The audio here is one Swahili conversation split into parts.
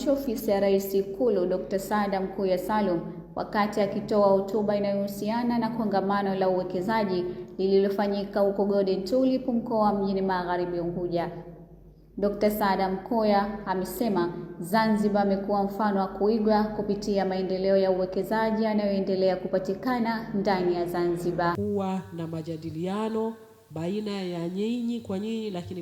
Wananchi ofisi ya Rais Ikulu, Dr. Saada Mkuya Salum, wakati akitoa hotuba inayohusiana na kongamano la uwekezaji lililofanyika huko Golden Tulip mkoa mjini Magharibi Unguja. Dr. Saada Mkuya amesema Zanzibar amekuwa mfano wa kuigwa kupitia maendeleo ya uwekezaji yanayoendelea kupatikana ndani ya Zanzibar. Kuwa na majadiliano baina ya nyinyi kwa nyinyi, lakini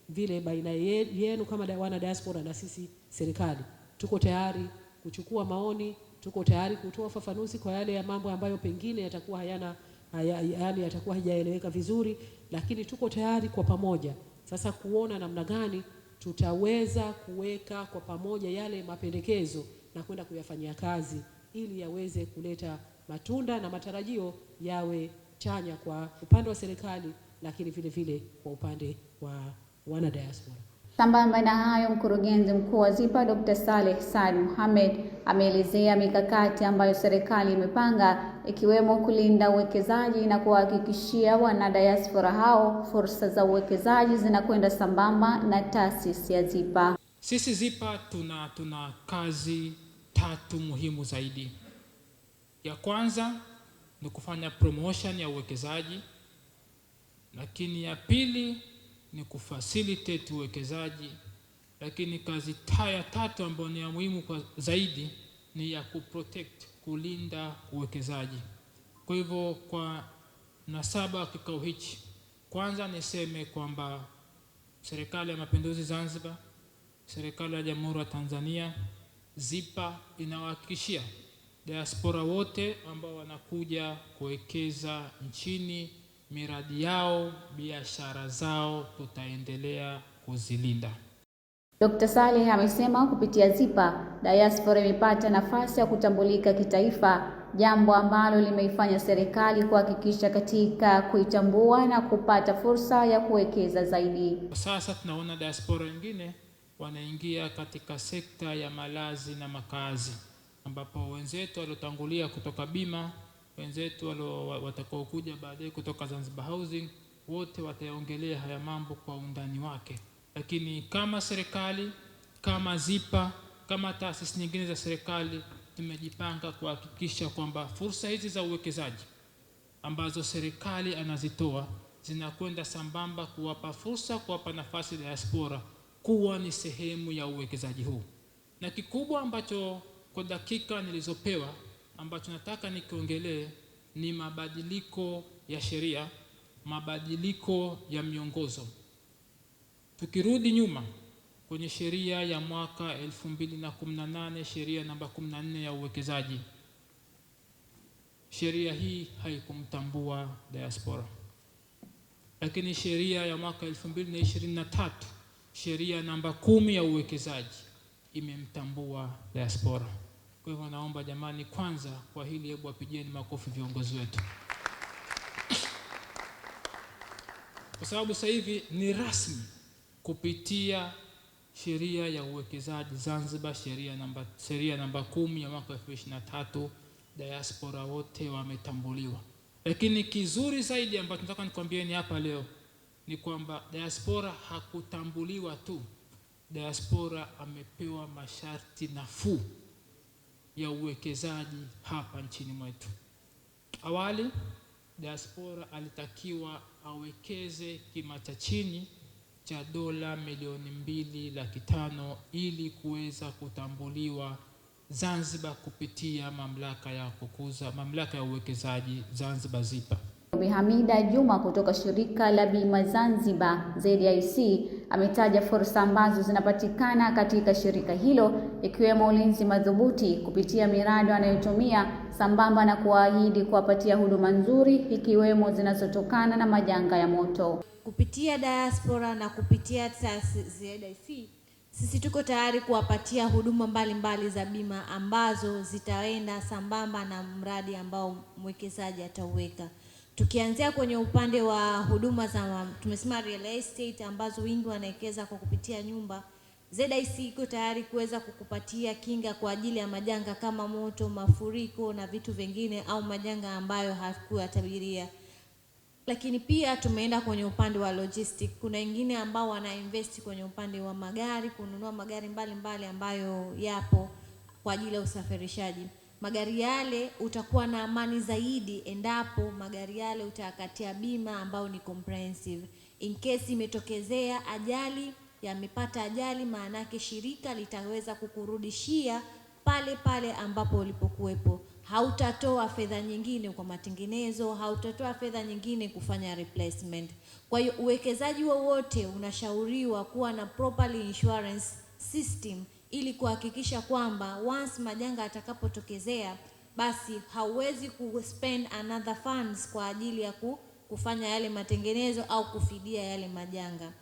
vile baina yenu kama wana diaspora na sisi serikali. Tuko tayari kuchukua maoni, tuko tayari kutoa fafanuzi kwa yale ya mambo ambayo pengine yatakuwa yatakuwa hajaeleweka vizuri, lakini tuko tayari kwa pamoja sasa kuona namna gani tutaweza kuweka kwa pamoja yale mapendekezo na kwenda kuyafanyia kazi ili yaweze kuleta matunda na matarajio yawe chanya kwa upande wa serikali, lakini vile kwa upande wa wana diaspora. Sambamba na hayo, mkurugenzi mkuu wa ZIPA Dr. Saleh Saad Mohamed ameelezea mikakati ambayo serikali imepanga, ikiwemo kulinda uwekezaji na kuhakikishia wana diaspora hao fursa za uwekezaji zinakwenda sambamba na taasisi ya ZIPA. Sisi ZIPA tuna kazi 3 muhimu zaidi. Ya kwanza ni kufanya promotion ya uwekezaji, lakini ya pili ni kufacilitate uwekezaji, lakini kazi ya 3 ambayo ni ya muhimu kwa zaidi ni ya kuprotect, kulinda uwekezaji. Kwa hivyo kwa nasaba kikao hichi, kwanza niseme kwamba Serikali ya Mapinduzi Zanzibar, Serikali ya Jamhuri ya Tanzania, ZIPA inawahakikishia diaspora wote ambao wanakuja kuwekeza nchini, miradi yao, biashara zao tutaendelea kuzilinda. Dr. Saleh amesema kupitia ZIPA diaspora imepata nafasi ya kutambulika kitaifa, jambo ambalo limeifanya serikali kuhakikisha katika kuitambua na kupata fursa ya kuwekeza zaidi. Sasa tunaona diaspora wengine wanaingia katika sekta ya malazi na makazi, ambapo wenzetu waliotangulia kutoka bima, wenzetu watakao kuja baadaye kutoka Zanzibar Housing, wote wataongelea haya mambo kwa undani wake. Lakini kama serikali, kama ZIPA, kama taasisi nyingine za serikali, tumejipanga kuhakikisha kwamba fursa hizi za uwekezaji ambazo serikali anazitoa zinakwenda sambamba kuwapa fursa, kuwapa nafasi diaspora kuwa ni sehemu ya uwekezaji huu. Na kikubwa ambacho kwa dakika nilizopewa ambacho nataka nikiongelee ni mabadiliko ya sheria, mabadiliko ya miongozo. Tukirudi nyuma kwenye sheria ya mwaka 2018, sheria namba 14 ya uwekezaji, sheria hii haikumtambua diaspora. Lakini sheria ya mwaka 2023, sheria namba 10 ya uwekezaji imemtambua diaspora. Kwa hivyo naomba jamani, kwanza kwa hili hebu wapigieni makofi viongozi wetu. Kwa sababu sasa hivi ni rasmi kupitia sheria ya uwekezaji Zanzibar, sheria namba 10 ya mwaka 2023, diaspora wote wametambuliwa. Lakini kizuri zaidi ambacho nataka nikwambieni hapa leo ni kwamba diaspora hakutambuliwa tu, diaspora amepewa masharti nafuu ya uwekezaji hapa nchini mwetu. Awali diaspora alitakiwa awekeze kima cha chini cha dola milioni 2.5 ili kuweza kutambuliwa Zanzibar kupitia mamlaka ya uwekezaji Zanzibar ZIPA. Bi Hamida Juma kutoka shirika la bima Zanzibar ZIC ametaja fursa ambazo zinapatikana katika shirika hilo, ikiwemo ulinzi madhubuti kupitia miradi wanayotumia, sambamba na kuahidi kuwapatia huduma nzuri ikiwemo zinazotokana na majanga ya moto. Kupitia diaspora na kupitia taasisi ya ZIC, sisi tuko tayari kuwapatia huduma mbalimbali za bima ambazo zitaenda sambamba na mradi ambao mwekezaji atauweka. Tukianzia kwenye upande wa huduma za tumesema real estate ambazo wengi wanawekeza kwa kupitia nyumba, ZIC iko tayari kuweza kukupatia kinga kwa ajili ya majanga kama moto, mafuriko na vitu vingine au majanga ambayo hakuyatabiria. Lakini pia tumeenda kwenye upande wa logistic. Kuna wengine ambao wana invest kwenye upande wa magari, kununua magari mbalimbali ambayo yapo kwa ajili ya usafirishaji. Magari yale utakuwa na amani zaidi endapo magari yale utakatia bima ambayo ni comprehensive. In case imetokezea ajali, yamepata ajali, maana yake shirika litaweza kukurudishia pale pale ambapo ulipokuwepo. Hautatoa fedha nyingine kwa matengenezo, hautatoa fedha nyingine kufanya replacement. Kwa hiyo uwekezaji wowote unashauriwa kuwa na properly insurance system ili kuhakikisha kwamba once majanga atakapotokezea, basi hauwezi kuspend another funds kwa ajili ya kufanya yale matengenezo au kufidia yale majanga.